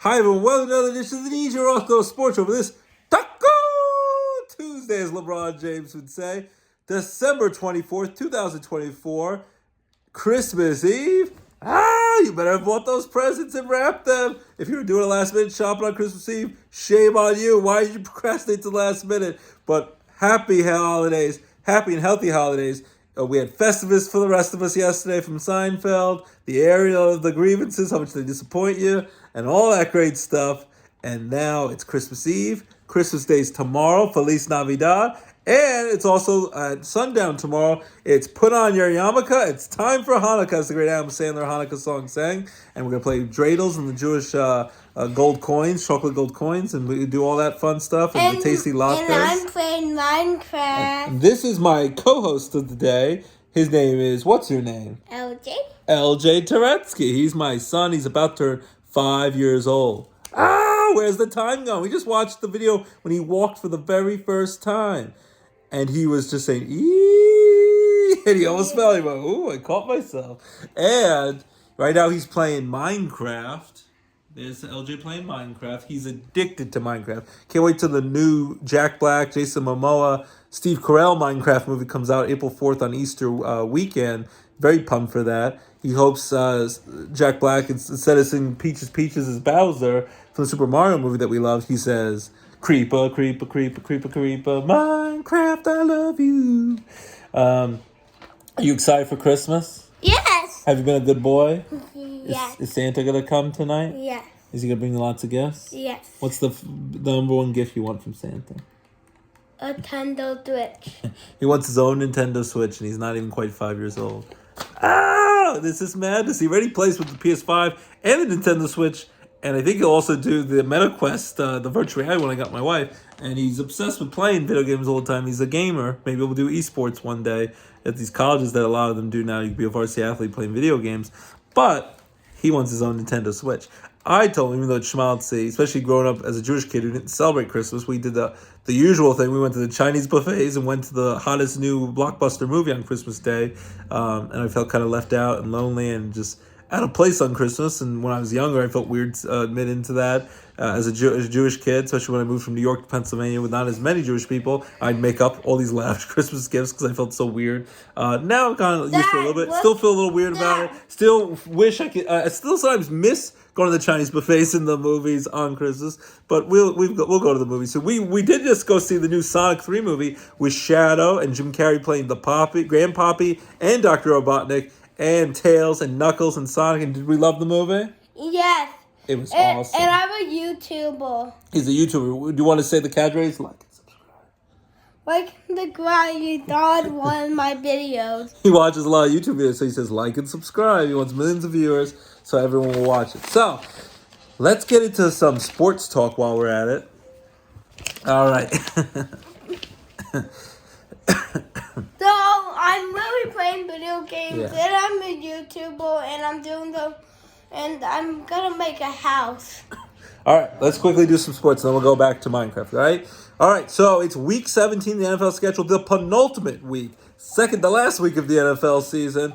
Hi everyone, welcome to another edition of the DJ Roscoe Sports Show for this Taco Tuesday, as LeBron James would say. December 24th, 2024, Christmas Eve. You better have bought those presents and wrapped them. If you were doing a last minute shopping on Christmas Eve, shame on you. Why did you procrastinate to the last minute? But happy holidays, happy and healthy holidays. We had Festivus for the rest of us yesterday from Seinfeld, the area of the grievances, how much they disappoint you, and all that great stuff. And now it's Christmas Eve. Christmas Day's tomorrow, Feliz Navidad. And it's also at sundown tomorrow. It's put on your yarmulke. It's time for Hanukkah, as the great Adam Sandler Hanukkah song sang. And we're going to play dreidels and the Jewish gold coins, chocolate gold coins, and we do all that fun stuff and the tasty latkes. And I'm playing Minecraft. And this is my co-host of the day. His name is, what's your name? LJ. LJ Turetsky. He's my son. He's about to turn 5 years old. Where's the time gone? We just watched the video when he walked for the very first time. And he was just saying, eee, and he almost fell. He went, ooh, I caught myself. And right now he's playing Minecraft. There's LJ playing Minecraft. He's addicted to Minecraft. Can't wait till the new Jack Black, Jason Momoa, Steve Carell Minecraft movie comes out April 4th on Easter weekend. Very pumped for that. He hopes Jack Black, instead of singing Peaches, Peaches as Bowser from the Super Mario movie that we loved, he says, Creeper, creeper, creeper, creeper, creeper, Minecraft, I love you. Are you excited for Christmas? Yes. Have you been a good boy? Yes. Is Santa going to come tonight? Yes. Is he going to bring lots of gifts? Yes. What's the number one gift you want from Santa? A Nintendo Switch. He wants his own Nintendo Switch, and he's not even quite 5 years old. This is madness. He already plays with the PS5 and the Nintendo Switch. And I think he'll also do the MetaQuest, the virtual reality when I got my wife. And he's obsessed with playing video games all the time. He's a gamer. Maybe we'll do esports one day at these colleges that a lot of them do now. You can be a varsity athlete playing video games. But he wants his own Nintendo Switch. I told him, even though it's schmaltzy, especially growing up as a Jewish kid who didn't celebrate Christmas, we did the usual thing. We went to the Chinese buffets and went to the hottest new blockbuster movie on Christmas Day. And I felt kind of left out and lonely and just out of place on Christmas. And when I was younger, I felt weird admitting to that. As a Jewish kid, especially when I moved from New York to Pennsylvania with not as many Jewish people, I'd make up all these lavish Christmas gifts because I felt so weird. Now I'm kind of used to it a little bit. Still feel a little weird about it. Still wish I could. I still sometimes miss going to the Chinese buffets and the movies on Christmas. But we'll go to the movies. So we did just go see the new Sonic 3 movie with Shadow and Jim Carrey playing the Grandpappy and Dr. Robotnik and Tails and Knuckles and Sonic. And did we love the movie? Yes. It was awesome. And I'm a YouTuber. He's a YouTuber. Do you want to say the cadres? Like and subscribe. Like the guy you thought one of my videos. He watches a lot of YouTube videos, so he says like and subscribe. He wants millions of viewers, so everyone will watch it. So, let's get into some sports talk while we're at it. All right. So, I'm really playing video games, and I'm a YouTuber, and I'm gonna make a house. All right, let's quickly do some sports, and then we'll go back to Minecraft, all right? All right, so it's week 17 of the NFL schedule, the penultimate week, the last week of the NFL season.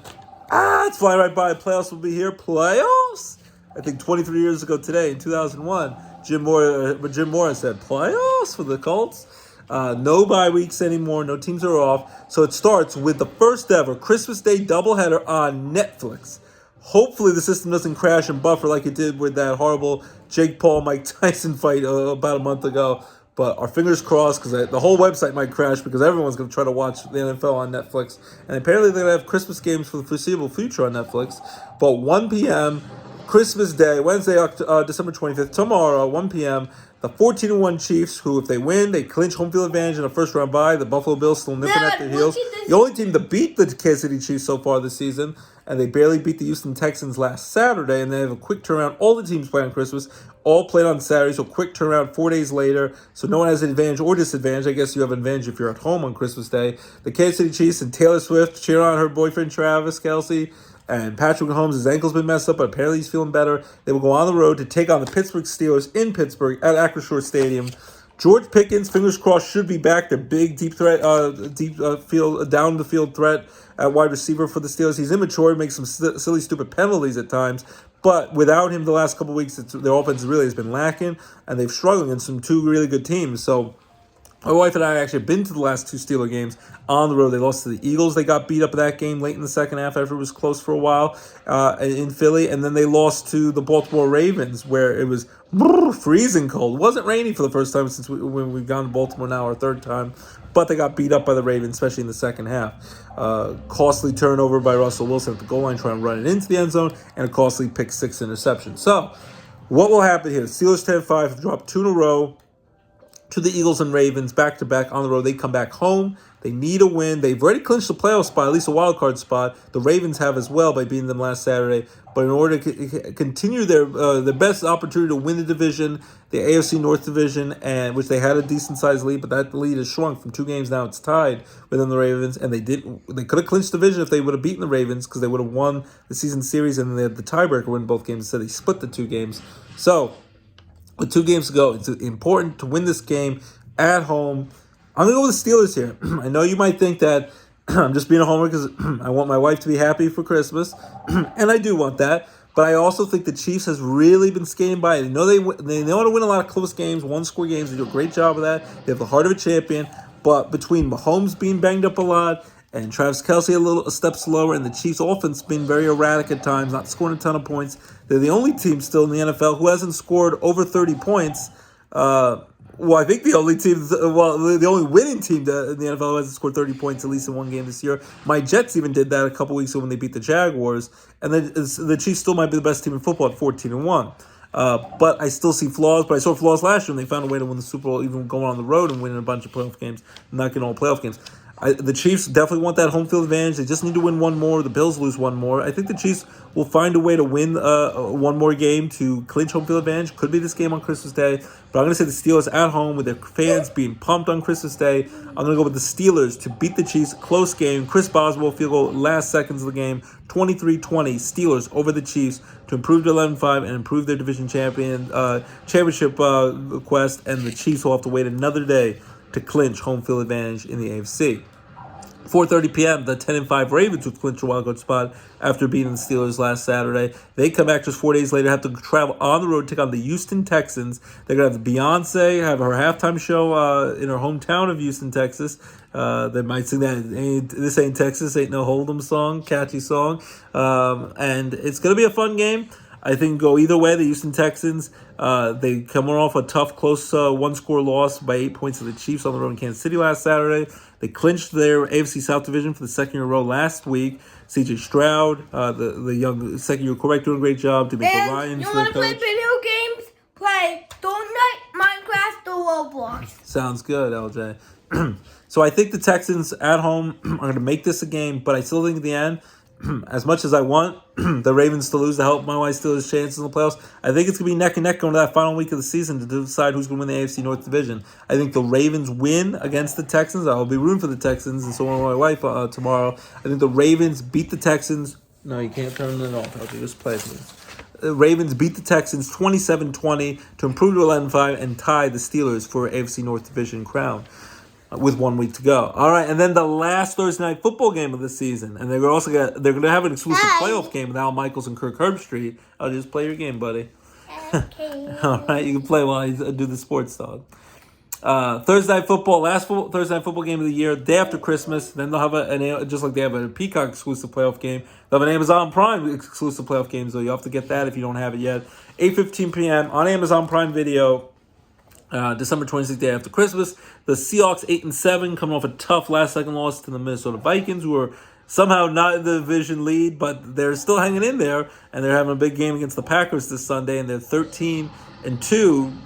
It's flying right by. Playoffs will be here. Playoffs? I think 23 years ago today, in 2001, Jim Mora said, playoffs for the Colts? No bye weeks anymore. No teams are off. So it starts with the first ever Christmas Day doubleheader on Netflix. Hopefully the system doesn't crash and buffer like it did with that horrible Jake Paul-Mike Tyson fight about a month ago. But our fingers crossed, because the whole website might crash because everyone's going to try to watch the NFL on Netflix. And apparently they're going to have Christmas games for the foreseeable future on Netflix. But 1 p.m., Christmas Day, Wednesday, December 25th, tomorrow, 1 p.m., the 14-1 Chiefs, who, if they win, they clinch home field advantage in a first-round bye. The Buffalo Bills still nipping at their heels. The only team to beat the Kansas City Chiefs so far this season, and they barely beat the Houston Texans last Saturday, and they have a quick turnaround. All the teams play on Christmas, all played on Saturday, so quick turnaround 4 days later, so no one has an advantage or disadvantage. I guess you have an advantage if you're at home on Christmas Day. The Kansas City Chiefs and Taylor Swift cheering on her boyfriend Travis Kelce. And Patrick Mahomes, his ankle's been messed up, but apparently he's feeling better. They will go on the road to take on the Pittsburgh Steelers in Pittsburgh at Acrisure Stadium. George Pickens, fingers crossed, should be back. Their big, deep threat, field, down the field threat at wide receiver for the Steelers. He's immature, makes some silly, stupid penalties at times, But without him the last couple of weeks, their offense really has been lacking, and they've struggled against some two really good teams. So my wife and I actually have been to the last two Steeler games on the road. They lost to the Eagles. They got beat up in that game late in the second half after it was close for a while in Philly. And then they lost to the Baltimore Ravens, where it was freezing cold. It wasn't rainy for the first time since when we've gone to Baltimore now, our third time. But they got beat up by the Ravens, especially in the second half. Costly turnover by Russell Wilson at the goal line trying to run it into the end zone, and a costly pick six interception. So what will happen here? Steelers 10-5 have dropped two in a row to the Eagles and Ravens back-to-back on the road. They come back home. They need a win. They've already clinched the playoff spot, at least a wild card spot. The Ravens have as well by beating them last Saturday. But in order to continue their best opportunity to win the division, the AFC North division, and which they had a decent-sized lead, but that lead has shrunk from 2 games now. It's tied within the Ravens, and they could have clinched the division if they would have beaten the Ravens because they would have won the season series, and they had the tiebreaker win both games. So they split the 2 games. So with 2 games to go, it's important to win this game at home. I'm going to go with the Steelers here. I know you might think that I'm just being a homer because I want my wife to be happy for Christmas, and I do want that. But I also think the Chiefs has really been skating by. They know they know how to win a lot of close games, one-score games. They do a great job of that. They have the heart of a champion. But between Mahomes being banged up a lot and Travis Kelce a step slower, and the Chiefs' offense being very erratic at times, not scoring a ton of points, they're the only team still in the NFL who hasn't scored over 30 points. I think the only winning team in the NFL who hasn't scored 30 points at least in one game this year. My Jets even did that a couple weeks ago when they beat the Jaguars. And then the Chiefs still might be the best team in football at 14-1. But I still see flaws. But I saw flaws last year, and they found a way to win the Super Bowl, even going on the road and winning a bunch of playoff games, not getting all playoff games. The Chiefs definitely want that home field advantage. They just need to win one more. The Bills lose one more. I think the Chiefs will find a way to win one more game to clinch home field advantage. Could be this game on Christmas Day. But I'm going to say the Steelers at home with their fans being pumped on Christmas Day. I'm going to go with the Steelers to beat the Chiefs. Close game. Chris Boswell field goal last seconds of the game. 23-20. Steelers over the Chiefs to improve to 11-5 and improve their division championship quest. And the Chiefs will have to wait another day to clinch home field advantage in the AFC. 4:30 p.m., the 10-5 Ravens would clinch a wildcard spot after beating the Steelers last Saturday. They come back just 4 days later, have to travel on the road to take on the Houston Texans. They're going to have Beyonce have her halftime show in her hometown of Houston, Texas. They might sing that "This Ain't Texas, Ain't No Hold'em" song, catchy song. And it's going to be a fun game. I think go either way. The Houston Texans, they come off a tough, close one-score loss by 8 points to the Chiefs on the road in Kansas City last Saturday. They clinched their AFC South division for the second year in a row last week. C.J. Stroud, the young second-year quarterback, doing a great job. DeMeco Ryans, you want to play video games? Play Fortnite, Minecraft, or Roblox. Sounds good, LJ. So I think the Texans at home are going to make this a game, but I still think at the end, as much as I want the Ravens to lose to help my wife steal his chances in the playoffs, I think it's going to be neck and neck going to that final week of the season to decide who's going to win the AFC North Division. I think the Ravens win against the Texans. I'll be rooting for the Texans, and so will my wife tomorrow. I think the Ravens beat the Texans. No, you can't turn it off. I'll just play it, please. The Ravens beat the Texans 27-20 to improve to 11-5 and tie the Steelers for AFC North Division crown, with 1 week to go. All right, and then the last Thursday night football game of the season, and they're going to have an exclusive playoff game with Al Michaels and Kirk Herbstreit. I'll just play your game, buddy. Okay. All right, you can play while I do the sports dog. Thursday night football, Thursday night football game of the year, day after Christmas. Then they'll have just like they have a Peacock exclusive playoff game. They'll have an Amazon Prime exclusive playoff game, so you have to get that if you don't have it yet. 8:15 p.m. on Amazon Prime Video. December 26th, day after Christmas. The Seahawks 8-7, coming off a tough last-second loss to the Minnesota Vikings, who are somehow not in the division lead, but they're still hanging in there, and they're having a big game against the Packers this Sunday, and they're 13-2,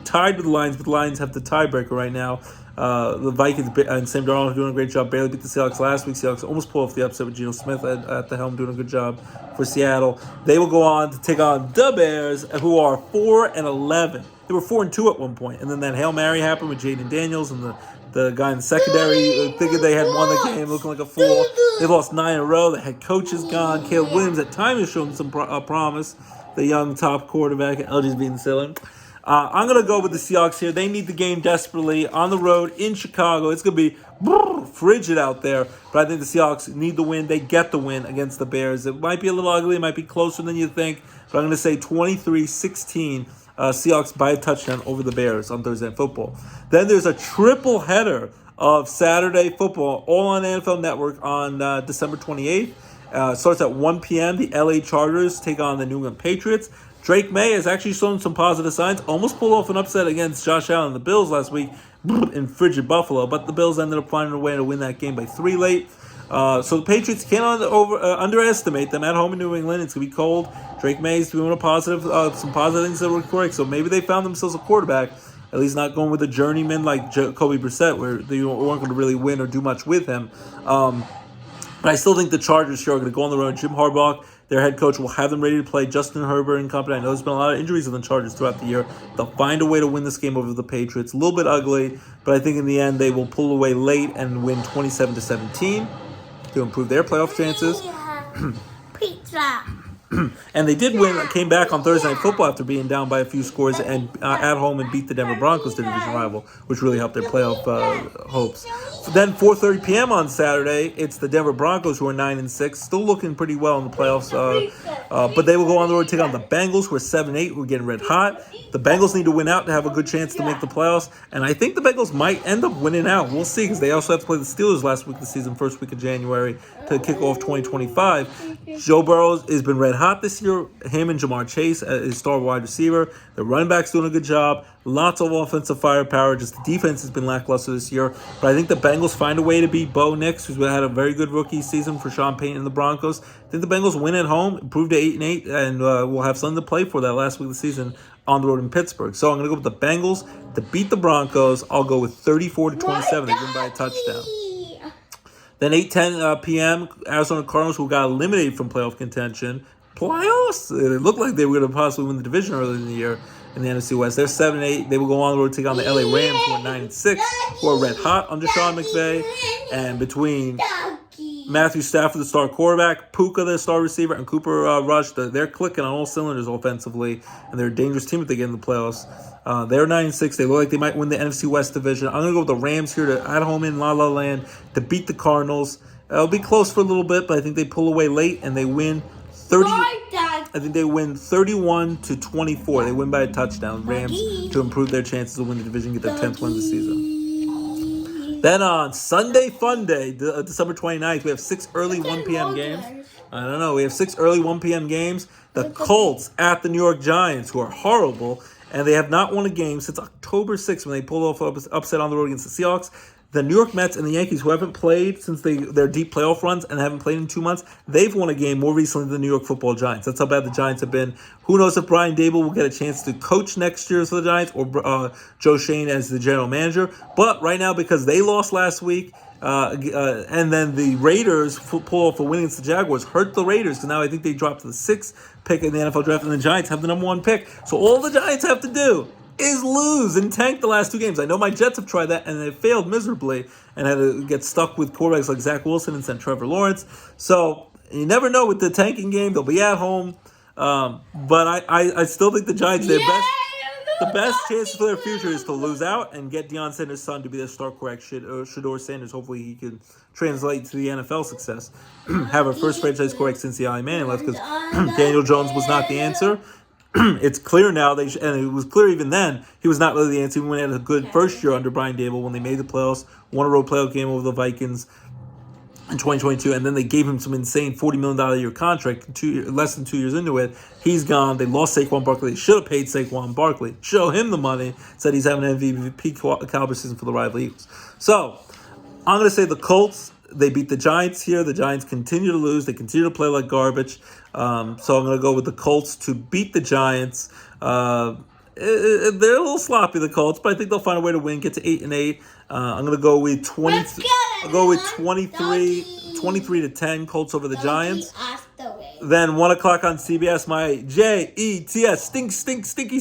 tied with the Lions, but the Lions have the tiebreaker right now. The Vikings and Sam Darnold are doing a great job. Barely beat the Seahawks last week. Seahawks almost pulled off the upset with Geno Smith at the helm, doing a good job for Seattle. They will go on to take on the Bears, who are 4-11. They were 4-2 at one point, and then that Hail Mary happened with Jaden Daniels and the guy in the secondary thinking they had won the game, looking like a fool. They lost 9 in a row. The head coach is gone. Caleb Williams at times has shown some promise. The young top quarterback, LG's being silly. I'm going to go with the Seahawks here. They need the game desperately on the road in Chicago. It's going to be frigid out there, but I think the Seahawks need the win. They get the win against the Bears. It might be a little ugly. It might be closer than you think, but I'm going to say 23-16. Seahawks by a touchdown over the Bears on Thursday Night Football. Then there's a triple header of Saturday football, all on NFL Network on December 28th. Starts at 1 p.m. The LA Chargers take on the New England Patriots. Drake May has actually shown some positive signs. Almost pulled off an upset against Josh Allen and the Bills last week in frigid Buffalo, but the Bills ended up finding a way to win that game by 3 late. So the Patriots can't underestimate them at home in New England. It's going to be cold. Drake May's doing some positive things that were correct. So maybe they found themselves a quarterback, at least not going with a journeyman like Jacoby Brissett, where they weren't going to really win or do much with him. But I still think the Chargers here are going to go on the road. Jim Harbaugh, their head coach, will have them ready to play. Justin Herbert and company. I know there's been a lot of injuries on the Chargers throughout the year. They'll find a way to win this game over the Patriots. A little bit ugly, but I think in the end they will pull away late and win 27-17 to improve their playoff chances. Pizza. And they did win, came back on Thursday Night Football after being down by a few scores and at home and beat the Denver Broncos, their division rival, which really helped their playoff hopes. Then 4:30 p.m. on Saturday, it's the Denver Broncos, who are 9-6, still looking pretty well in the playoffs. But they will go on the road to take on the Bengals, who are 7-8, who are getting red hot. The Bengals need to win out to have a good chance to make the playoffs, and I think the Bengals might end up winning out. We'll see, because they also have to play the Steelers last week of the season, first week of January, to kick off 2025. Joe Burrow has been red hot this year. Him and Jamar Chase, his star wide receiver. The running back's doing a good job. Lots of offensive firepower. Just the defense has been lackluster this year. But I think the Bengals find a way to beat Bo Nix, who's had a very good rookie season for Sean Payton and the Broncos. I think the Bengals win at home, improve to 8-8, and we'll have something to play for that last week of the season on the road in Pittsburgh. So I'm going to go with the Bengals to beat the Broncos. I'll go with 34-27. They win by a touchdown. Then 8:10 p.m., Arizona Cardinals, who got eliminated from playoff contention. Playoffs? It looked like they were going to possibly win the division earlier in the year in the NFC West. They're 7-8. They will go on the road to take on the LA Rams, who are 9-6, who are red hot under Sean McVay. And between Matthew Stafford, the star quarterback, Puka, the star receiver, and Cooper Rush, they're clicking on all cylinders offensively, and they're a dangerous team if they get in the playoffs. They're 9-6. They look like they might win the NFC West division. I'm going to go with the Rams here at home in La La Land to beat the Cardinals. It'll be close for a little bit, but I think they pull away late and they win 30. I think they win 31-24. They win by a touchdown. Rams to improve their chances to win the division, get their 10th win of the season. Then on Sunday Fun Day, December 29th, we have 6 early 1 p.m. games. I don't know. We have 6 early 1 p.m. games. The Colts at the New York Giants, who are horrible, and they have not won a game since October 6th when they pulled off an upset on the road against the Seahawks. The New York Mets and the Yankees, who haven't played since their deep playoff runs and haven't played in 2 months, they've won a game more recently than the New York Football Giants. That's how bad the Giants have been. Who knows if Brian Dable will get a chance to coach next year for the Giants or Joe Shane as the general manager. But right now, because they lost last week, and then the Raiders pull off a win against the Jaguars, hurt the Raiders, because now I think they dropped to the 6th pick in the NFL draft, and the Giants have the number 1 pick. So all the Giants have to do is lose and tank the last 2 games. I know my Jets have tried that, and they failed miserably and had to get stuck with quarterbacks like Zach Wilson and Trevor Lawrence. So you never know with the tanking game. They'll be at home. But I still think the Giants, the best chance for their future is to lose out and get Deion Sanders' son to be their star quarterback, Shedeur Sanders. Hopefully he can translate to the NFL success. Have our first franchise quarterback since the Eli Manning left, because Daniel Jones was not the answer. It's clear now, and it was clear even then, he was not really the answer. Even when he had a good first year under Brian Dable, when they made the playoffs, won a road playoff game over the Vikings in 2022, and then they gave him some insane $40 million a year contract less than 2 years into it. He's gone. They lost Saquon Barkley. They should have paid Saquon Barkley. Show him the money. Said he's having an MVP caliber season for the rival Eagles. So, I'm going to say the Colts, they beat the Giants here. The Giants continue to lose. They continue to play like garbage. So I'm going to go with the Colts to beat the Giants. They're a little sloppy, the Colts, but I think they'll find a way to win, get to 8-8. I'm going to go with 23-10 Colts over the Giants. Then 1 o'clock on CBS, my Jets,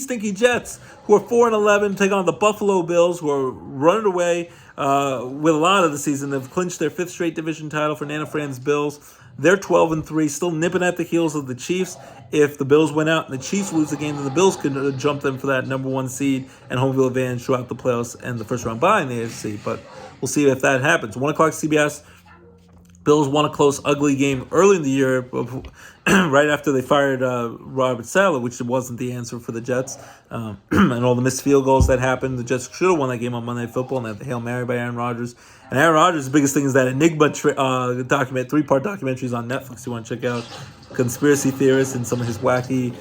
stinky Jets, who are 4-11, take on the Buffalo Bills, who are running away with a lot of the season. They've clinched their 5th straight division title for Nana Fran's Bills. They're 12-3, still nipping at the heels of the Chiefs. If the Bills win out and the Chiefs lose the game, then the Bills could jump them for that number 1 seed and home field advantage throughout the playoffs and the first round bye in the AFC. But we'll see if that happens. 1 o'clock CBS. Bills won a close, ugly game early in the year, right after they fired Robert Saleh, which wasn't the answer for the Jets. And all the missed field goals that happened. The Jets should have won that game on Monday Night Football, and they had the Hail Mary by Aaron Rodgers. And Aaron Rodgers, the biggest thing is that Enigma document, 3-part documentaries on Netflix you want to check out. Conspiracy theorists and some of his wacky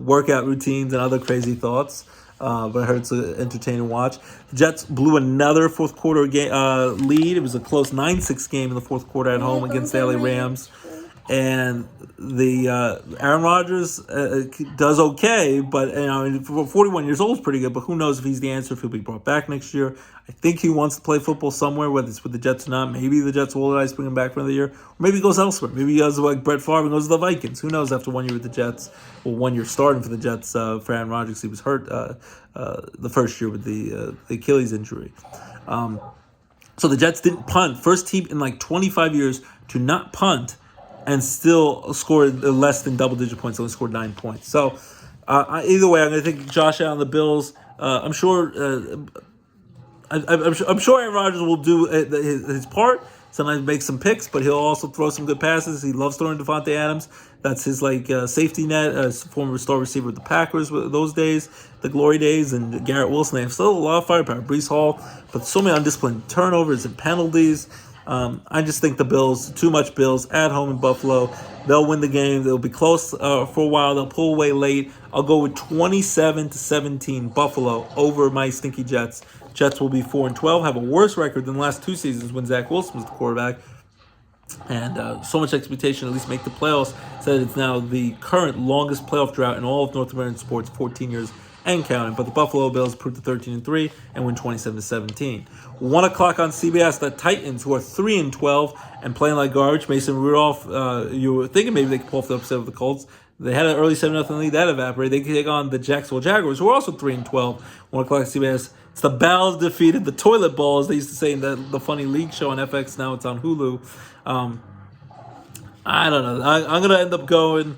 workout routines and other crazy thoughts. But I heard it's an entertaining watch. The Jets blew another fourth quarter lead. It was a close 9-6 game in the fourth quarter at home against the LA Rams. And the Aaron Rodgers does okay, but 41 years old is pretty good. But who knows if he's the answer, if he'll be brought back next year. I think he wants to play football somewhere, whether it's with the Jets or not. Maybe the Jets will bring him back for another year, or maybe he goes elsewhere. Maybe he does like Brett Favre and goes to the Vikings. Who knows? After 1 year with the Jets, or 1 year starting for the Jets for Aaron Rodgers, he was hurt the first year with the Achilles injury. So the Jets didn't punt. First team in like 25 years to not punt and still scored less than double-digit points. Only scored 9 points. So either way, I'm going to think Josh Allen, the Bills. I'm sure Aaron Rodgers will do his part. Sometimes make some picks, but he'll also throw some good passes. He loves throwing Devontae Adams. That's his safety net. As former star receiver with the Packers those days, the glory days, and Garrett Wilson. They have still a lot of firepower. Breece Hall, but so many undisciplined turnovers and penalties. I just think the Bills, too much Bills at home in Buffalo. They'll win the game. They'll be close for a while. They'll pull away late. I'll go with 27-17 Buffalo over my stinky Jets. Jets will be 4-12, have a worse record than the last 2 seasons when Zach Wilson was the quarterback. And so much expectation, at least make the playoffs. Said it's now the current longest playoff drought in all of North American sports, 14 years and counting. But the Buffalo Bills improved to 13-3 and win 27-17. 1 o'clock on CBS, the Titans, who are 3-12 and playing like garbage. Mason Rudolph, you were thinking maybe they could pull off the upset with the Colts. They had an early 7-0 lead. That evaporated. They could take on the Jacksonville Jaguars, who are also 3-12. 1 o'clock CBS. It's the Bells defeated the Toilet Ball, as they used to say in the funny league show on FX. Now it's on Hulu. I don't know. I'm going to end up going...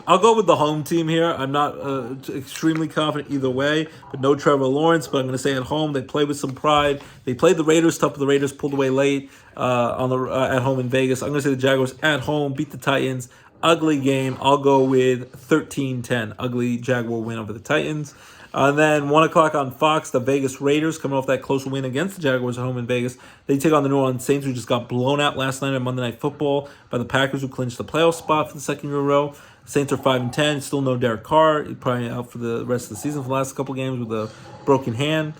I'll go with the home team here. I'm not extremely confident either way, but no Trevor Lawrence. But I'm going to say at home, they play with some pride. They played the Raiders tough, but the Raiders pulled away late at home in Vegas. I'm going to say the Jaguars at home beat the Titans. Ugly game. I'll go with 13-10. Ugly Jaguar win over the Titans. And then 1 o'clock on Fox, the Vegas Raiders, coming off that close win against the Jaguars at home in Vegas. They take on the New Orleans Saints, who just got blown out last night on Monday Night Football by the Packers, who clinched the playoff spot for the second year in a row. Saints are 5-10. Still no Derek Carr. He's probably out for the rest of the season for the last couple games with a broken hand.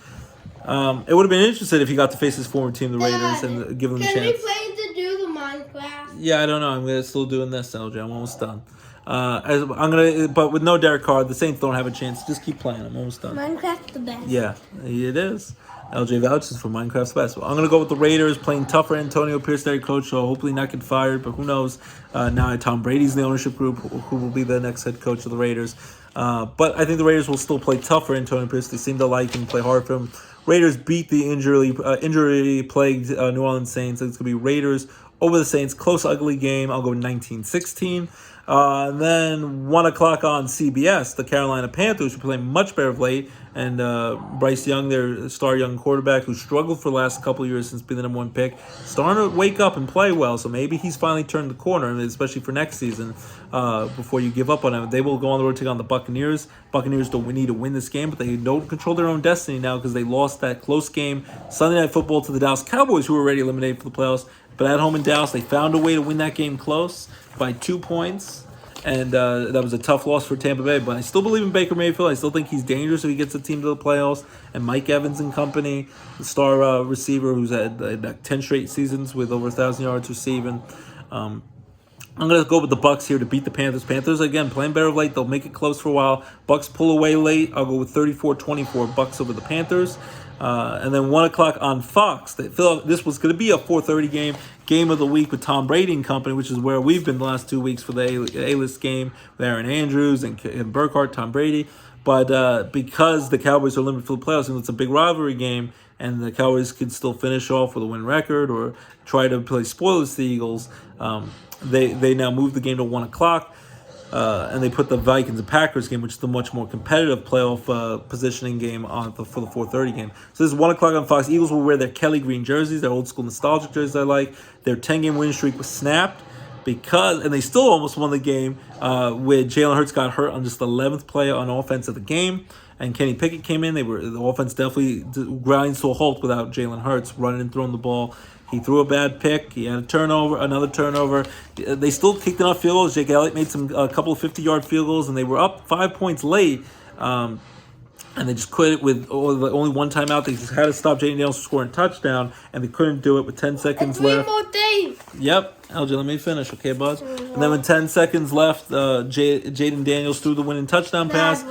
It would have been interesting if he got to face his former team, the Raiders, and give them a chance. Can we play to do the Minecraft? Yeah, I don't know. I'm still doing this, LJ. I'm almost done. But with no Derek Carr, the Saints don't have a chance. Just keep playing. I'm almost done. Minecraft's the best. Yeah, it is. LJ vouches for Minecraft's best. I'm going to go with the Raiders playing tougher. Antonio Pierce, their coach, so hopefully not get fired. But who knows? Now Tom Brady's in the ownership group, who will be the next head coach of the Raiders. But I think the Raiders will still play tougher. Antonio Pierce, they seem to like him, play hard for him. Raiders beat the injury-plagued New Orleans Saints. It's going to be Raiders over the Saints. Close, ugly game. I'll go 19-16. Then 1 o'clock on CBS, the Carolina Panthers, who play much better of late, and Bryce Young, their star young quarterback, who struggled for the last couple of years since being the number 1 pick, starting to wake up and play well. So maybe he's finally turned the corner, especially for next season. Before you give up on him, they will go on the road to take on the Buccaneers. Buccaneers don't need to win this game, but they don't control their own destiny now because they lost that close game Sunday Night Football to the Dallas Cowboys, who were already eliminated for the playoffs. But at home in Dallas, they found a way to win that game close by 2 points. And that was a tough loss for Tampa Bay. But I still believe in Baker Mayfield. I still think he's dangerous if he gets the team to the playoffs. And Mike Evans and company, the star receiver who's had 10 straight seasons with over 1,000 yards receiving. I'm going to go with the Bucs here to beat the Panthers. Panthers, again, playing better of late. They'll make it close for a while. Bucs pull away late. I'll go with 34-24 Bucs over the Panthers. And then 1 o'clock on Fox. This was going to be a 4:30 game of the week with Tom Brady and company, which is where we've been the last 2 weeks for the A-list game with Aaron Andrews and Burkhardt, Tom Brady. But because the Cowboys are limited for the playoffs, and it's a big rivalry game, and the Cowboys could still finish off with a win record or try to play spoilers to the Eagles, they now move the game to 1 o'clock. And they put the Vikings and Packers game, which is the much more competitive playoff positioning game, on for the 4:30 game. So this is 1 o'clock on Fox. Eagles will wear their Kelly green jerseys, their old school nostalgic jerseys I like. Their 10-game win streak was snapped and they still almost won the game where Jalen Hurts got hurt on just the 11th play on offense of the game. And Kenny Pickett came in. The offense definitely grinds to a halt without Jalen Hurts running and throwing the ball. He threw a bad pick. He had another turnover. They still kicked enough field goals. Jake Elliott made a couple of 50-yard field goals, and they were up 5 points late. And they just quit with only one timeout. They just had to stop Jaden Daniels from scoring a touchdown, and they couldn't do it with 10 seconds left. Yep. LJ, let me finish, okay, bud? And then with 10 seconds left, Jaden Daniels threw the winning touchdown pass.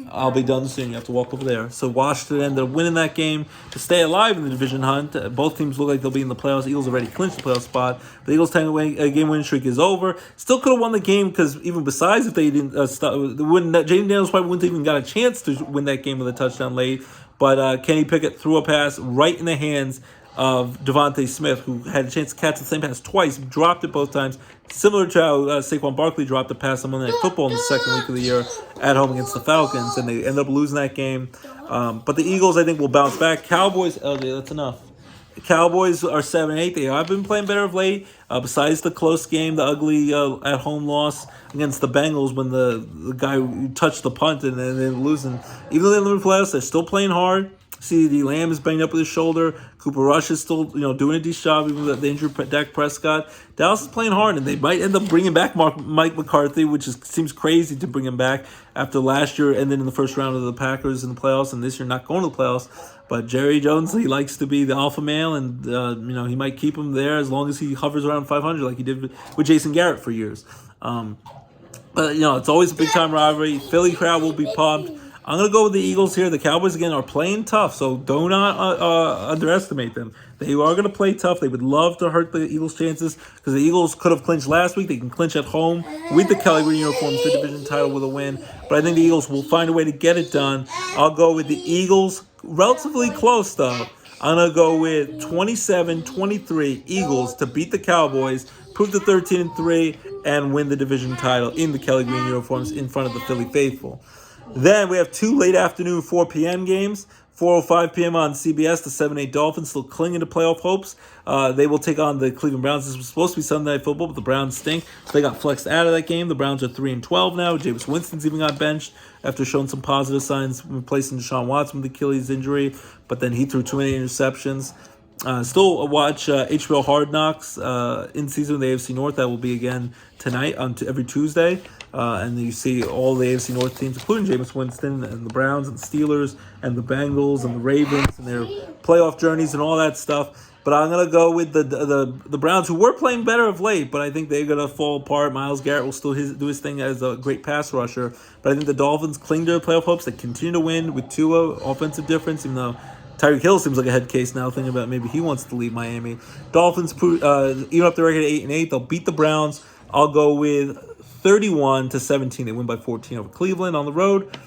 I'll be done soon. You have to walk over there. So Washington ended up winning that game to stay alive in the division hunt. Both teams look like they'll be in the playoffs. The Eagles already clinched the playoff spot. The Eagles' 10-game winning streak is over. Still could have won the game because even besides if they didn't Jaden Daniels probably wouldn't have even got a chance to win that game with a touchdown late. But Kenny Pickett threw a pass right in the hands of Devontae Smith, who had a chance to catch the same pass twice, dropped it both times, similar to how Saquon Barkley dropped the pass on Monday Night Football in the second week of the year at home against the Falcons, and they ended up losing that game. But the Eagles, I think, will bounce back. Cowboys, LJ, that's enough. The Cowboys are 7-8. They have been playing better of late. Besides the close game, the ugly at-home loss against the Bengals when the guy touched the punt and then losing. Even though they're in the playoffs, they're still playing hard. CeeDee Lamb is banged up with his shoulder. Cooper Rush is still, doing a decent job even with the injured Dak Prescott. Dallas is playing hard, and they might end up bringing back Mike McCarthy, which seems crazy to bring him back after last year and then in the first round of the Packers in the playoffs, and this year not going to the playoffs. But Jerry Jones, he likes to be the alpha male, and he might keep him there as long as he hovers around 500 like he did with Jason Garrett for years. But it's always a big time rivalry. Philly crowd will be pumped. I'm going to go with the Eagles here. The Cowboys, again, are playing tough, so do not underestimate them. They are going to play tough. They would love to hurt the Eagles' chances because the Eagles could have clinched last week. They can clinch at home with the Kelly Green uniforms, the division title with a win. But I think the Eagles will find a way to get it done. I'll go with the Eagles, relatively close, though. I'm going to go with 27-23 Eagles to beat the Cowboys, prove the 13-3, and win the division title in the Kelly Green uniforms in front of the Philly faithful. Then we have 2 late afternoon 4 p.m. games. 4:05 p.m. on CBS, the 7-8 Dolphins still clinging to playoff hopes. They will take on the Cleveland Browns. This was supposed to be Sunday Night Football, but the Browns stink. So they got flexed out of that game. The Browns are 3-12 now. Jameis Winston's even got benched after showing some positive signs, replacing Deshaun Watson with Achilles injury. But then he threw too many interceptions. Still watch HBO Hard Knocks in season of the AFC North. That will be again tonight on every Tuesday. And you see all the AFC North teams, including Jameis Winston and the Browns and the Steelers and the Bengals and the Ravens and their playoff journeys and all that stuff. But I'm going to go with the Browns, who were playing better of late, but I think they're going to fall apart. Myles Garrett will still do his thing as a great pass rusher. But I think the Dolphins cling to their playoff hopes. They continue to win with Tua, offensive difference, even though Tyreek Hill seems like a head case now, thinking about maybe he wants to leave Miami. Dolphins, even up the record at 8-8, they'll beat the Browns. I'll go with 31-17. They win by 14 over Cleveland on the road.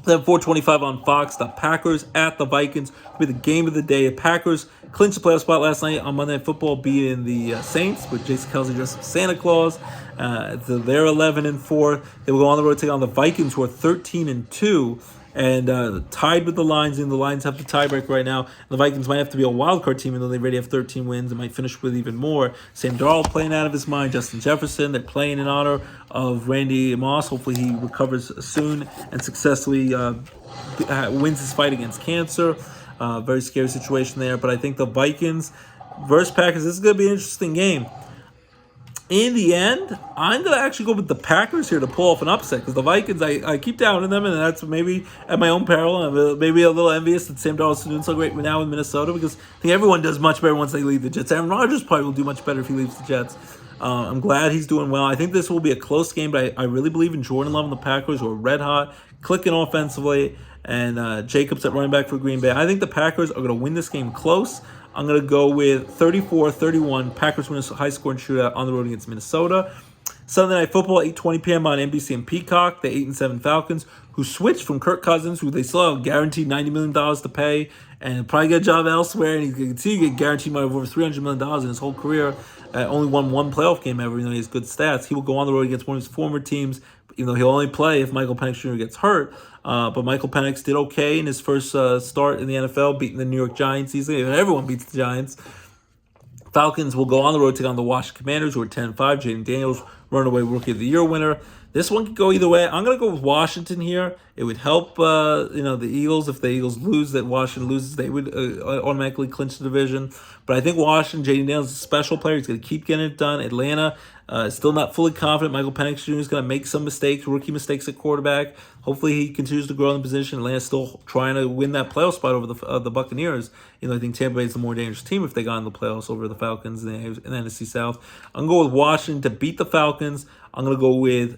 Then 4:25 on Fox, the Packers at the Vikings will be the game of the day. The Packers clinched the playoff spot last night on Monday Night Football, beating the Saints with Jason Kelce dressed as Santa Claus. They're 11-4. They will go on the road to take on the Vikings, who are 13-2. And tied with the Lions, and the Lions have the tiebreaker right now. The Vikings might have to be a wild card team, even though they already have 13 wins and might finish with even more. Sam Darnold playing out of his mind. Justin Jefferson, they're playing in honor of Randy Moss. Hopefully he recovers soon and successfully wins his fight against cancer. Very scary situation there. But I think the Vikings versus Packers, this is going to be an interesting game. In the end, I'm going to actually go with the Packers here to pull off an upset because the Vikings, I keep down on them, and that's maybe at my own peril. I'm maybe a little envious that Sam Darnold's doing so great now in Minnesota because I think everyone does much better once they leave the Jets. Aaron Rodgers probably will do much better if he leaves the Jets. I'm glad he's doing well. I think this will be a close game, but I really believe in Jordan Love and the Packers, who are red hot, clicking offensively, and Jacobs at running back for Green Bay. I think the Packers are going to win this game close. I'm going to go with 34-31. Packers win a high-scoring shootout on the road against Minnesota. Sunday Night Football, 8:20 p.m. on NBC and Peacock. The 8-7 Falcons who switched from Kirk Cousins, who they still have guaranteed $90 million to pay, and probably get a job elsewhere, and he can continue to get guaranteed money of over $300 million in his whole career. Only won one playoff game ever, even though he has good stats. He will go on the road against one of his former teams, even though he'll only play if Michael Penix Jr. gets hurt. But Michael Penix did okay in his first start in the NFL, beating the New York Giants easily. Everyone beats the Giants. Falcons will go on the road to take on the Washington Commanders, who are 10-5. Jaden Daniels, runaway Rookie of the Year winner. This one could go either way. I'm going to go with Washington here. It would help, the Eagles. If the Eagles lose, that Washington loses, they would automatically clinch the division. But I think Washington, Jaden Daniels is a special player. He's going to keep getting it done. Atlanta is still not fully confident. Michael Penix Jr. is going to make some mistakes, rookie mistakes at quarterback. Hopefully he continues to grow in the position. Atlanta's still trying to win that playoff spot over the Buccaneers. I think Tampa Bay is the more dangerous team if they got in the playoffs over the Falcons in the NFC South. I'm going to go with Washington to beat the Falcons. I'm going to go with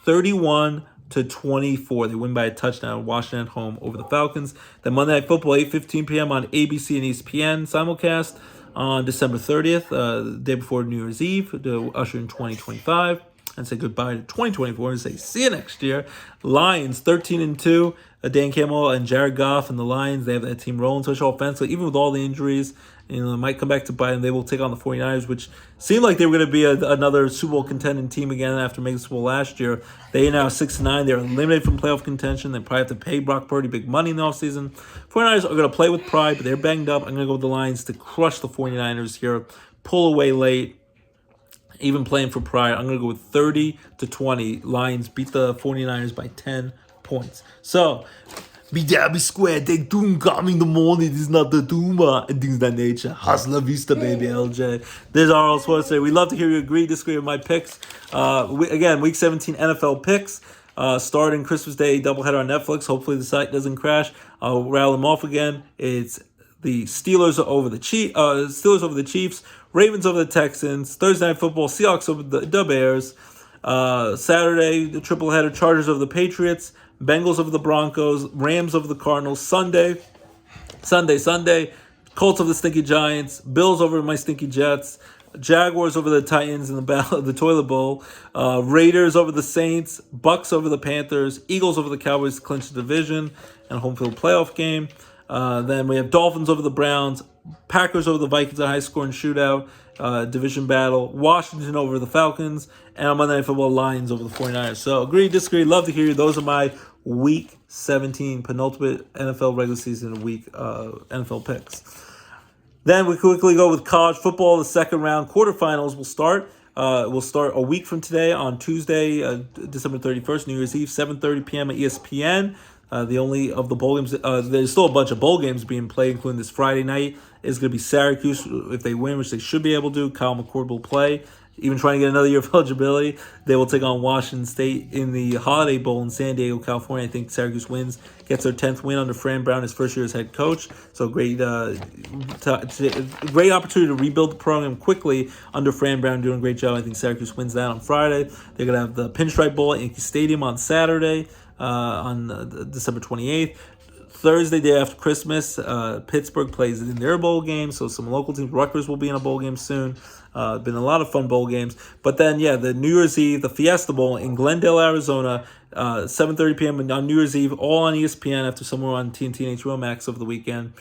31-24. They win by a touchdown. Washington at home over the Falcons. Then Monday Night Football, 8:15 p.m. on ABC and ESPN simulcast on December 30th, the day before New Year's Eve, to usher in 2025 and say goodbye to 2024 and say see you next year. Lions 13-2. Dan Campbell and Jared Goff and the Lions, they have that team rolling, especially offensively, even with all the injuries. It might come back to bite them. They will take on the 49ers, which seemed like they were going to be another Super Bowl contending team again after making the Super Bowl last year. They are now 6-9. They're eliminated from playoff contention. They probably have to pay Brock Purdy big money in the offseason. 49ers are going to play with pride, but they're banged up. I'm going to go with the Lions to crush the 49ers here, pull away late, even playing for pride. I'm going to go with 30-20. Lions beat the 49ers by 10 points. So, be there, be square. They doom coming in the morning. This is not the doomer and things of that nature. Hustler vista, baby, LJ. There's our all sports today. We'd love to hear you agree, disagree with my picks. Again, Week 17 NFL picks. Starting Christmas Day doubleheader on Netflix. Hopefully the site doesn't crash. I'll rattle them off again. It's the Steelers over the Chiefs. Ravens over the Texans. Thursday Night Football. Seahawks over the Bears. Saturday, the triple header, Chargers over the Patriots, Bengals over the Broncos, Rams over the Cardinals. Sunday, Colts over the Stinky Giants, Bills over my Stinky Jets, Jaguars over the Titans in the battle of the Toilet Bowl, Raiders over the Saints, Bucks over the Panthers, Eagles over the Cowboys to clinch the division and a home field playoff game. Then we have Dolphins over the Browns, Packers over the Vikings, a high-scoring shootout, division battle, Washington over the Falcons, and on Monday Night Football, Lions over the 49ers. So agree, disagree, love to hear you. Those are my Week 17 penultimate NFL regular season week NFL picks. Then we quickly go with college football. The second round quarterfinals will start. We'll start a week from today on Tuesday, December 31st, New Year's Eve, 7:30 p.m. at ESPN. The only of the bowl games, there's still a bunch of bowl games being played, including this Friday night. Is going to be Syracuse. If they win, which they should be able to, Kyle McCord will play. Even trying to get another year of eligibility. They will take on Washington State in the Holiday Bowl in San Diego, California. I think Syracuse wins, gets their 10th win under Fran Brown, his first year as head coach. So great opportunity to rebuild the program quickly under Fran Brown, doing a great job. I think Syracuse wins that on Friday. They're going to have the Pinstripe Bowl at Yankee Stadium on Saturday, on December 28th. Thursday, day after Christmas, Pittsburgh plays in their bowl game, so some local teams. Rutgers will be in a bowl game soon. Been a lot of fun bowl games. But then, the New Year's Eve, the Fiesta Bowl in Glendale, Arizona, 7:30 p.m. on New Year's Eve, all on ESPN after somewhere on TNT and HBO Max over the weekend.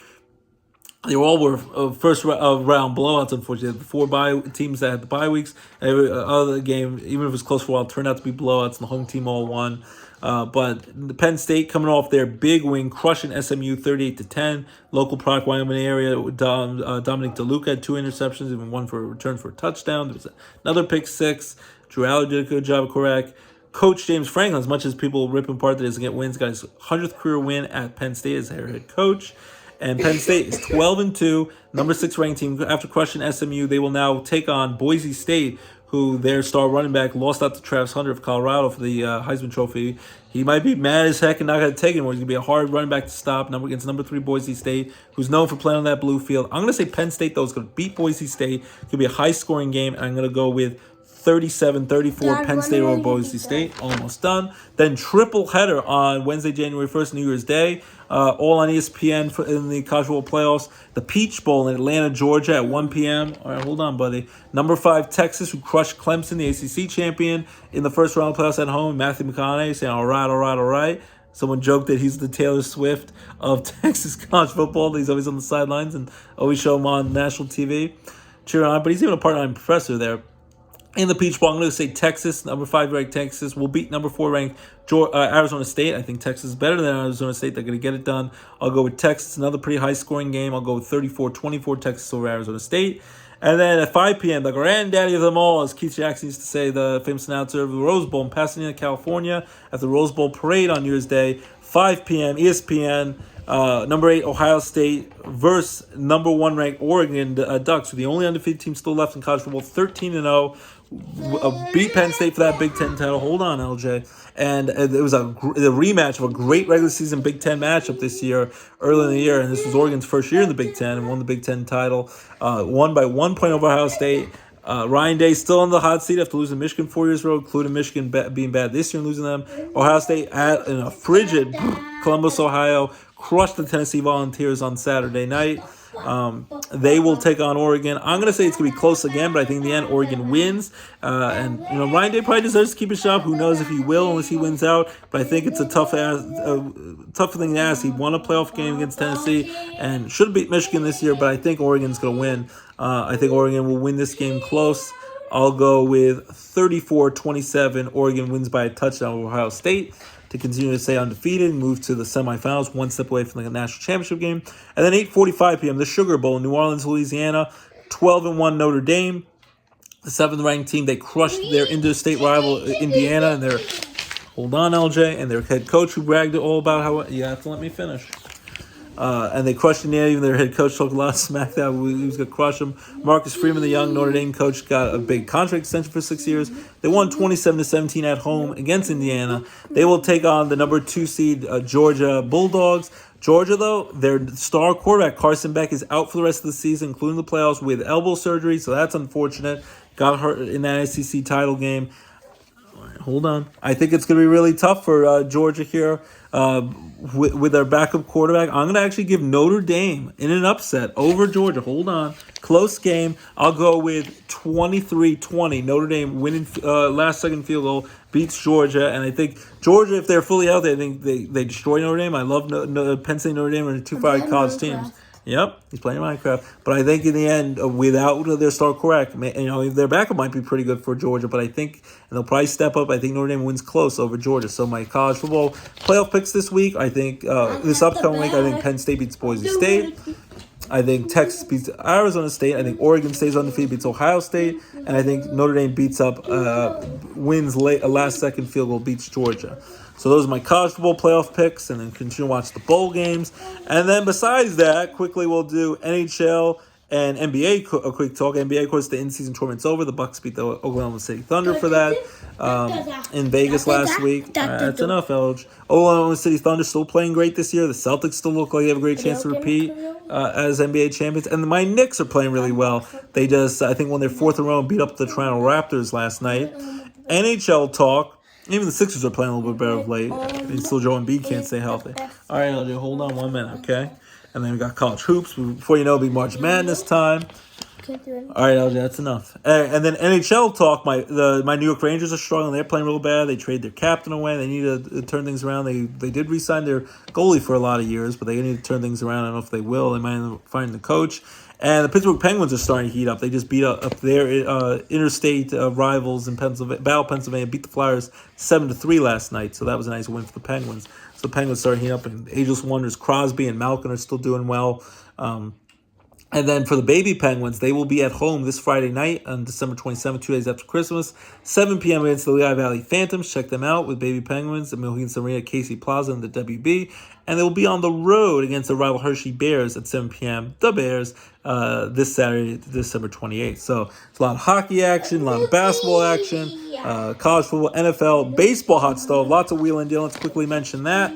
They all were first round blowouts, unfortunately. The four teams that had the bye weeks, every other game, even if it was close for a while, turned out to be blowouts, and the home team all won. But the Penn State coming off their big win, crushing SMU 38-10. Local product, Wyoming area. Dominic DeLuca had 2 interceptions, even one for a return for a touchdown. There was another pick six. Drew Aller did a good job, correct. Coach James Franklin, as much as people rip him apart that he doesn't get wins, got his 100th career win at Penn State as their head coach. And Penn State is 12-2, number 6 ranked team. After crushing SMU, they will now take on Boise State, who their star running back lost out to Travis Hunter of Colorado for the Heisman Trophy. He might be mad as heck and not going to take it anymore. He's going to be a hard running back to stop against number 3 Boise State, who's known for playing on that blue field. I'm going to say Penn State, though, is going to beat Boise State. It's going to be a high-scoring game, and I'm going to go with 37-34, Penn State over Boise State. Almost done. Then triple header on Wednesday, January 1st, New Year's Day. All on ESPN in the College Football Playoffs. The Peach Bowl in Atlanta, Georgia at 1 p.m. All right, hold on, buddy. Number 5, Texas, who crushed Clemson, the ACC champion, in the first round of playoffs at home. Matthew McConaughey saying, all right. Someone joked that he's the Taylor Swift of Texas college football. He's always on the sidelines and always show him on national TV, cheering on. But he's even a part-time professor there. In the Peach Bowl, I'm going to say Texas, number 5 ranked Texas, will beat number 4 ranked Arizona State. I think Texas is better than Arizona State. They're going to get it done. I'll go with Texas, another pretty high-scoring game. I'll go with 34-24 Texas over Arizona State. And then at 5 p.m., the granddaddy of them all, as Keith Jackson used to say, the famous announcer of the Rose Bowl in Pasadena, California, at the Rose Bowl parade on New Year's Day, 5 p.m., ESPN, number 8 Ohio State versus number 1 ranked Oregon Ducks, who are the only undefeated team still left in college football, 13-0. Beat Penn State for that Big Ten title. Hold on, LJ. And it was a rematch of a great regular season Big Ten matchup this year, early in the year. And this was Oregon's first year in the Big Ten and won the Big Ten title. Won by 1 point over Ohio State. Ryan Day still on the hot seat after losing Michigan 4 years ago, including Michigan being bad this year and losing them. Ohio State in a frigid Columbus, Ohio, crushed the Tennessee Volunteers on Saturday night. They will take on Oregon. I'm going to say it's going to be close again, but I think in the end, Oregon wins. And Ryan Day probably deserves to keep his job. Who knows if he will, unless he wins out. But I think it's a tough thing to ask. He won a playoff game against Tennessee and should have beat Michigan this year, but I think Oregon's going to win. I think Oregon will win this game close. I'll go with 34-27. Oregon wins by a touchdown over Ohio State to continue to stay undefeated and move to the semifinals, one step away from the national championship game. And then 8:45 p.m., the Sugar Bowl in New Orleans, Louisiana, 12-1 Notre Dame, the 7th-ranked team. They crushed their interstate rival, Indiana, and their, hold on, LJ, and their head coach who bragged all about how, you have to let me finish. And they crushed Indiana. Even their head coach talked a lot of smack that he was going to crush them. Marcus Freeman, the young Notre Dame coach, got a big contract extension for 6 years. They won 27-17 at home against Indiana. They will take on the number 2 seed Georgia Bulldogs. Georgia, though, their star quarterback, Carson Beck, is out for the rest of the season, including the playoffs, with elbow surgery, so that's unfortunate. Got hurt in that SEC title game. Hold on. I think it's going to be really tough for Georgia here with their backup quarterback. I'm going to actually give Notre Dame in an upset over Georgia. Hold on. Close game. I'll go with 23-20. Notre Dame winning last-second field goal, beats Georgia. And I think Georgia, if they're fully healthy, I think they destroy Notre Dame. I love Penn State and Notre Dame are two five college teams. Yep, he's playing Minecraft. But I think in the end, without their star quarterback, their backup might be pretty good for Georgia. But I think, and they'll probably step up, I think Notre Dame wins close over Georgia. So my college football playoff picks this week, I think this upcoming week, I think Penn State beats Boise State. I think Texas beats Arizona State. I think Oregon stays undefeated, beats Ohio State. And I think Notre Dame wins late, a last-second field goal, beats Georgia. So those are my college football playoff picks, and then continue to watch the bowl games. And then besides that, quickly we'll do NHL and NBA, a quick talk. NBA, of course, the in-season tournament's over. The Bucks beat the Oklahoma City Thunder for that in Vegas last week. That's enough, Elge. Oklahoma City Thunder still playing great this year. The Celtics still look like they have a great chance to repeat as NBA champions. And my Knicks are playing really well. They just, I think, won their 4th in a row and beat up the Toronto Raptors last night. NHL talk. Even the Sixers are playing a little bit better of late. Still, Joe Embiid can't stay healthy. All right, LJ, hold on 1 minute, okay? And then we got college hoops. Before you know, it'll be March Madness time. All right, LJ, that's enough. And then NHL talk. My New York Rangers are struggling. They're playing real bad. They trade their captain away. They need to turn things around. They did re-sign their goalie for a lot of years, but they need to turn things around. I don't know if they will. They might end up finding the coach. And the Pittsburgh Penguins are starting to heat up. They just beat up their interstate rivals in Pennsylvania, beat the Flyers 7-3 last night. So that was a nice win for the Penguins. So the Penguins starting to heat up, and Ageless Wonders Crosby and Malkin are still doing well. And then for the baby Penguins, they will be at home this Friday night on December 27th, 2 days after Christmas, 7 p.m. against the Lehigh Valley Phantoms. Check them out with baby Penguins at Mohegan Arena, Casey Plaza, and the WB. And they will be on the road against the rival Hershey Bears at 7 p.m. The Bears this Saturday, December 28th. So it's a lot of hockey action, a lot of basketball action, college football, NFL, baseball hot stove, lots of wheeling dealing. Let's quickly mention that.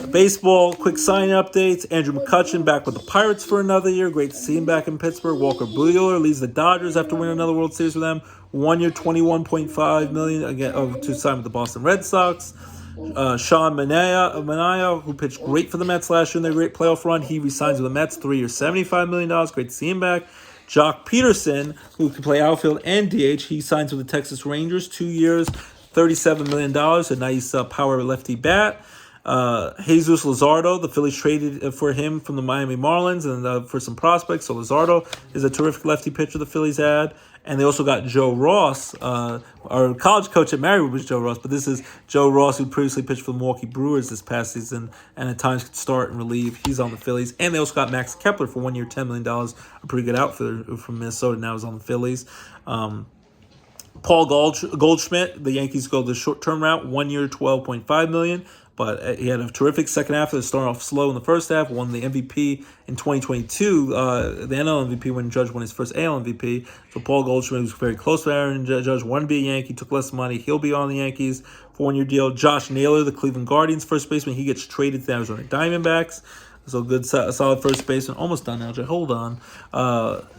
Baseball, quick signing updates. Andrew McCutchen back with the Pirates for another year. Great to see him back in Pittsburgh. Walker Buehler leads the Dodgers after winning another World Series with them. 1 year, $21.5 million again to sign with the Boston Red Sox. Sean Manaea, who pitched great for the Mets last year in their great playoff run. He resigns with the Mets, 3 years, $75 million. Great to see him back. Jock Peterson, who can play outfield and DH, he signs with the Texas Rangers, 2 years, $37 million. A nice power lefty bat. Jesus Luzardo, the Phillies traded for him from the Miami Marlins and for some prospects. So Luzardo is a terrific lefty pitcher the Phillies had. And they also got Joe Ross. Our college coach at Marywood was Joe Ross, but this is Joe Ross, who previously pitched for the Milwaukee Brewers this past season and at times could start and relieve. He's on the Phillies. And they also got Max Kepler for 1 year, $10 million, a pretty good outfielder from Minnesota. Now he's on the Phillies. Paul Goldschmidt, the Yankees go the short-term route, 1 year, $12.5 million. But he had a terrific second half. They started off slow in the first half, won the MVP in 2022, the NL MVP when Judge won his first AL MVP. So Paul Goldschmidt was very close to Aaron Judge, wanted to be a Yankee, took less money. He'll be on the Yankees for 1 year deal. Josh Naylor, the Cleveland Guardians first baseman, he gets traded to the Arizona Diamondbacks. So good, solid first baseman. Almost done, LJ. Hold on.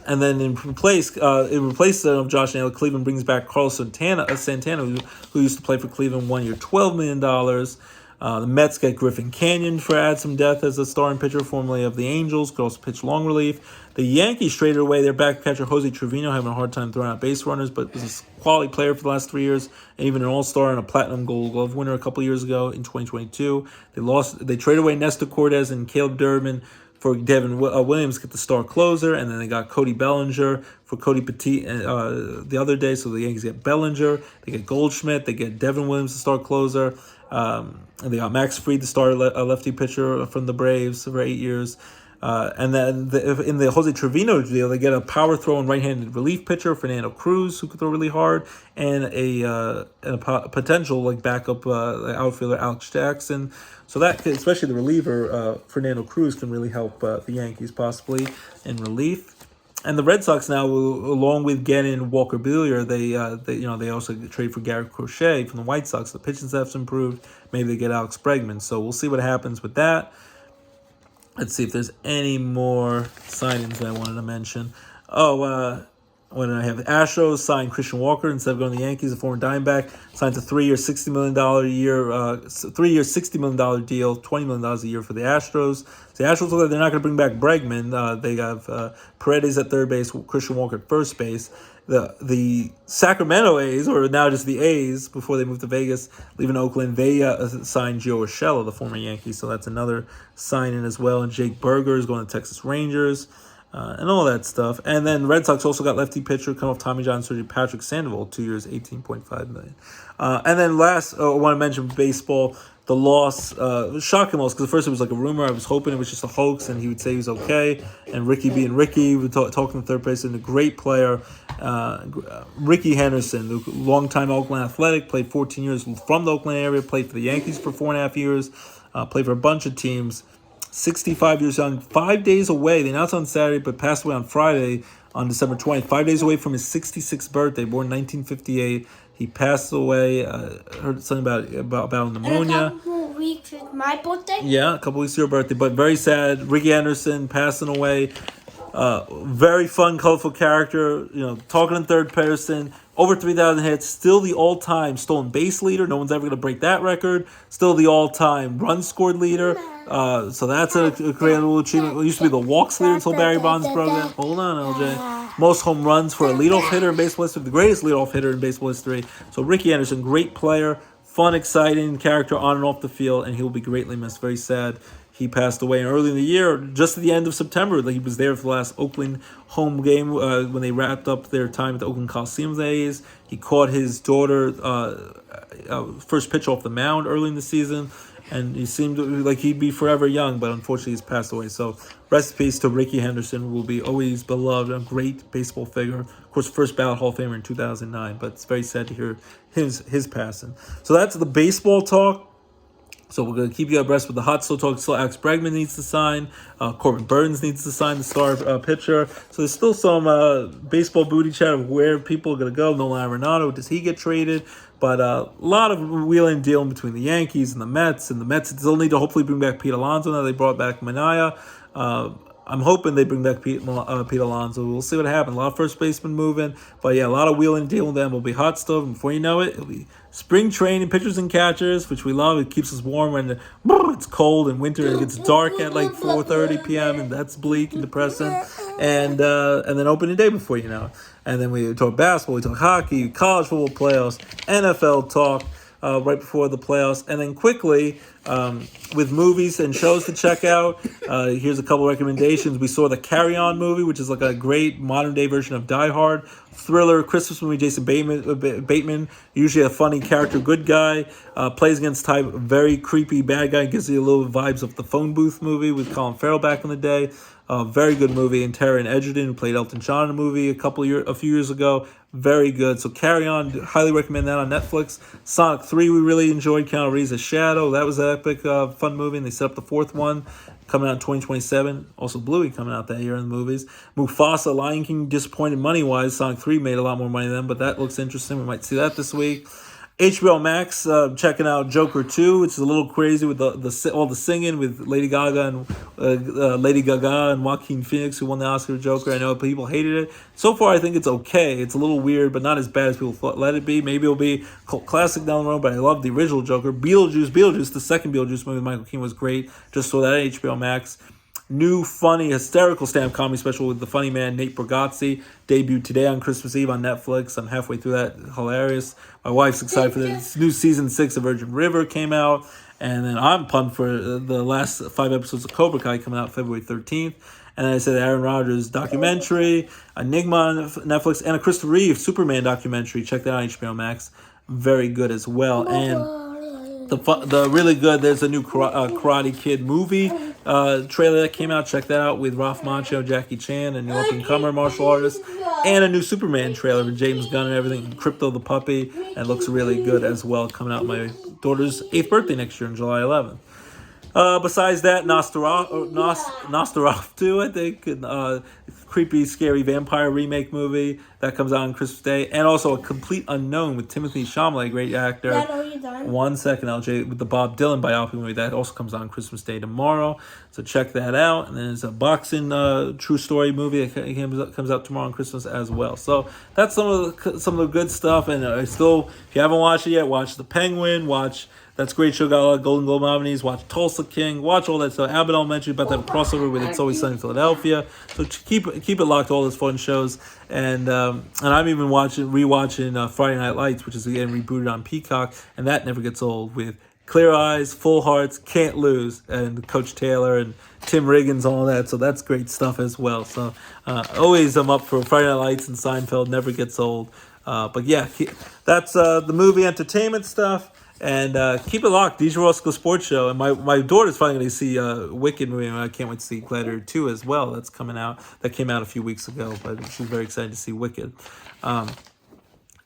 And then in replace of Josh Naylor, Cleveland brings back Carlos Santana, who used to play for Cleveland 1 year, $12 million. The Mets get Griffin Canyon for add some depth as a starting pitcher, formerly of the Angels. Could also pitch long relief. The Yankees traded away their back catcher Jose Trevino, having a hard time throwing out base runners, but was a quality player for the last 3 years, and even an All-Star and a Platinum Gold Glove winner a couple years ago in 2022. They traded away Nestor Cortez and Caleb Durbin for Devin Williams to get the star closer, and then they got Cody Bellinger for Cody Petit the other day. So the Yankees get Bellinger, they get Goldschmidt, they get Devin Williams to start closer. And they got Max Fried, the star lefty pitcher from the Braves for 8 years. And then in the Jose Trevino deal, they get a power throwing right-handed relief pitcher, Fernando Cruz, who could throw really hard, and a potential backup outfielder, Alex Jackson. So that, especially the reliever, Fernando Cruz, can really help the Yankees possibly in relief. And the Red Sox now, along with getting Walker Buehler, they also trade for Garrett Crochet from the White Sox. The pitching staff's improved. Maybe they get Alex Bregman. So we'll see what happens with that. Let's see if there's any more signings that I wanted to mention. When I have the Astros sign Christian Walker instead of going to the Yankees, a former Diamondback, signs a 3 year, $60 million a year, 3 year, $60 million deal, $20 million a year for the Astros. So the Astros look like they're not going to bring back Bregman. They have Paredes at third base, Christian Walker at first base. The Sacramento A's, or now just the A's, before they moved to Vegas, leaving Oakland, they signed Gio Urshela, the former Yankee. So that's another signing as well. And Jake Berger is going to Texas Rangers. And all that stuff. And then Red Sox also got lefty pitcher, come off Tommy John surgery, Patrick Sandoval, 2 years, $18.5 million. And then last, I want to mention baseball, the loss, shocking loss, because at first it was like a rumor. I was hoping it was just a hoax, and he would say he was okay. And Ricky being Ricky, we talking to third base, and a great player, Ricky Henderson, the longtime Oakland Athletic, played 14 years from the Oakland area, played for the Yankees for 4.5 years, played for a bunch of teams. 65 years young, 5 days away. They announced on Saturday, but passed away on Friday on December 20th. 5 days away from his 66th birthday, born in 1958. He passed away. Heard something about pneumonia. In a couple weeks is my birthday? Yeah, a couple weeks to your birthday, but very sad. Ricky Anderson passing away. Very fun, colorful character. Talking in third person. Over 3,000 hits. Still the all-time stolen base leader. No one's ever going to break that record. Still the all-time run scored leader. So that's a great little achievement. It used to be the walks leader until Barry Bonds broke it. Hold on, LJ. Most home runs for a leadoff hitter in baseball history. The greatest leadoff hitter in baseball history. So Ricky Anderson, great player. Fun, exciting character on and off the field. And he will be greatly missed. Very sad. He passed away early in the year, just at the end of September. He was there for the last Oakland home game when they wrapped up their time at the Oakland Coliseum days. He caught his daughter first pitch off the mound early in the season, and he seemed like he'd be forever young, but unfortunately he's passed away. So rest in peace to Ricky Henderson, who will be always beloved, a great baseball figure. Of course, first ballot Hall of Famer in 2009, but it's very sad to hear his passing. So that's the baseball talk. So we're going to keep you abreast with the hot still talk. Still, Alex Bregman needs to sign. Corbin Burns needs to sign, the star pitcher. So there's still some baseball booty chat of where people are going to go. Nolan Arenado, does he get traded? But a lot of wheeling and dealing between the Yankees and the Mets. And the Mets still need to hopefully bring back Pete Alonso. Now they brought back Manaea. I'm hoping they bring back Pete Alonso. We'll see what happens. A lot of first basemen moving. But yeah, a lot of wheeling and dealing with them. Will be hot stuff. And before you know it, it'll be spring training, pitchers and catchers, which we love. It keeps us warm when it's cold and winter and it gets dark at like 4:30 p.m. and that's bleak and depressing. And then opening day before you know it. And then we talk basketball, we talk hockey, college football playoffs, NFL talk. right before the playoffs. And then quickly, with movies and shows to check out, here's a couple recommendations. We saw the Carry On movie, which is like a great modern-day version of Die Hard. Thriller, Christmas movie, Jason Bateman, usually a funny character, good guy, plays against type, very creepy bad guy, gives you a little vibes of the Phone Booth movie with Colin Farrell back in the day. Very good movie. And Taron Egerton, who played Elton John in a movie a few years ago. Very good. So Carry On, highly recommend that on Netflix. Sonic 3 we really enjoyed. Keanu Reeves as Shadow. That was an epic, fun movie. And they set up the fourth one coming out in 2027. Also Bluey coming out that year in the movies. Mufasa, Lion King, disappointed money-wise. Sonic 3 made a lot more money than them, but that looks interesting. We might see that this week. HBO Max, checking out Joker 2, which is a little crazy with all the singing with Lady Gaga and Joaquin Phoenix, who won the Oscar for Joker. I know people hated it. So far, I think it's okay. It's a little weird, but not as bad as people thought. Let it be. Maybe it'll be a cult classic down the road, but I love the original Joker. Beetlejuice, the second Beetlejuice movie with Michael Keaton was great. Just saw that at HBO Max. New, funny, hysterical stand-up comedy special with the funny man Nate Bargatze. Debuted today on Christmas Eve on Netflix. I'm halfway through that. Hilarious. My wife's excited for this. New season 6 of Virgin River came out. And then I'm pumped for the last 5 episodes of Cobra Kai coming out February 13th. And then I said Aaron Rodgers documentary, Enigma on Netflix, and a Christopher Reeve Superman documentary. Check that out on HBO Max. Very good as well. And the really good, there's a new Karate Kid movie trailer that came out. Check that out with Ralph Macchio, Jackie Chan, and new up-and-comer martial artist. And a new Superman trailer with James Gunn and everything. Crypto the puppy. And it looks really good as well. Coming out my daughter's 8th birthday next year on July 11th. Besides that, Nosferatu, I think. Creepy, scary vampire remake movie that comes out on Christmas Day. And also A Complete Unknown with Timothée Chalamet, great actor. Dad, are you done? 1 second, LJ, with the Bob Dylan biopic movie. That also comes out on Christmas Day tomorrow. So check that out. And then there's a boxing true story movie that comes out tomorrow on Christmas as well. So that's some of the good stuff. And if you haven't watched it yet, watch The Penguin. That's a great show. Got a lot of Golden Globe nominees. Watch Tulsa King. Watch all that stuff. Abbott Elementary about to have a crossover with It's Always Sunny in Philadelphia. So keep it locked to all those fun shows. And I'm even rewatching Friday Night Lights, which is again rebooted on Peacock, and that never gets old. With Clear Eyes, Full Hearts, Can't Lose, and Coach Taylor and Tim Riggins, all that. So that's great stuff as well. So always I'm up for Friday Night Lights and Seinfeld. Never gets old. But yeah, that's the movie entertainment stuff. And keep it locked, DJ Roscoe Sports Show. And my daughter's finally going to see Wicked movie, and I can't wait to see Gladiator 2 as well. That's coming out. That came out a few weeks ago, but she's very excited to see Wicked. And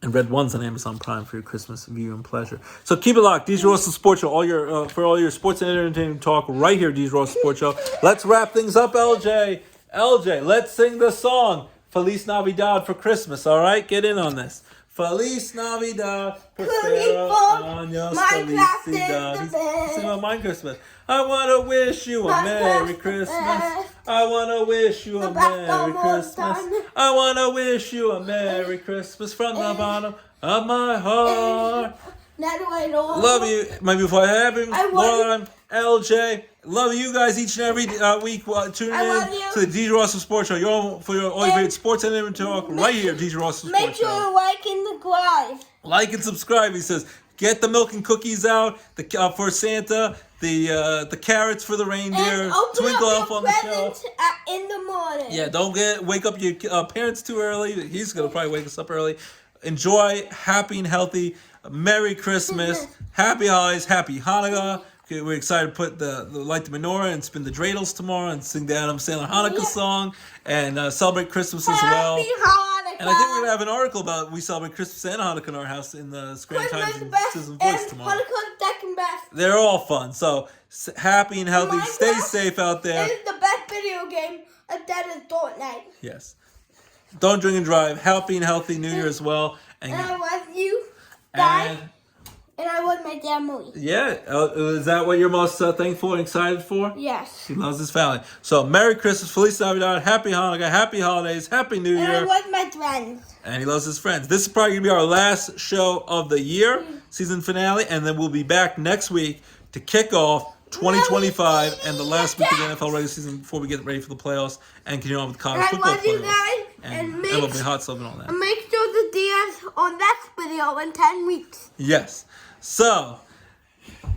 Red 1's on Amazon Prime for your Christmas view and pleasure. So keep it locked, DJ Roscoe Sports Show. For all your sports and entertainment talk right here, DJ Roscoe Sports Show. Let's wrap things up, LJ. LJ, let's sing the song Feliz Navidad for Christmas, all right? Get in on this. Feliz Navidad, Prospero Años Felicidad. Sing about Minecraft Christmas. I want to wish you a Merry Christmas. I want to wish you a Merry Christmas. I want to wish you a Merry Christmas from the bottom of my heart. Love you. Maybe before I have him, Lauren, LJ. Love you guys each and every week. Tune in to the DJ Roscoe Sports Show. All your favorite sports and entertainment talk right here, DJ Roscoe Sports Show. Make sure you like and subscribe. Like and subscribe. He says, get the milk and cookies out for Santa. The carrots for the reindeer. Twinkle Elf on the shelf. In the morning. Yeah, wake up your parents too early. He's gonna probably wake us up early. Enjoy, happy and healthy. Merry Christmas. Happy holidays. Happy Hanukkah. Okay, we're excited to put light the menorah and spin the dreidels tomorrow and sing the Adam Sandler Hanukkah song and celebrate Christmas as well. Happy Hanukkah. And I think we're going to have an article about we celebrate Christmas and Hanukkah in our house in the Screen Times and Citizen Voice tomorrow. Hanukkah's second best. They're all fun. So happy and healthy. Stay safe out there. It is the best video game of Dead is Fortnite. Yes. Don't drink and drive. Happy and healthy New Year as well. And I love you guys. And I want my family. Yeah. Is that what you're most thankful and excited for? Yes. He loves his family. So, Merry Christmas, Feliz Navidad, Happy Hanukkah, Happy Holidays, Happy New Year. And I want my friends. And he loves his friends. This is probably going to be our last show of the year, season finale. And then we'll be back next week to kick off 2025 and the last week of the NFL regular season before we get ready for the playoffs and continue on with college football playoffs. I love you guys. And MLB Hot Stuff and all that. And make sure to see us on next video in 10 weeks. Yes. So,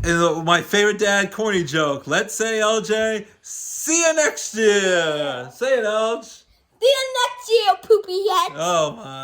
my favorite dad corny joke. Let's say, LJ, see you next year. Say it, LJ. See you next year, poopy head. Oh, my.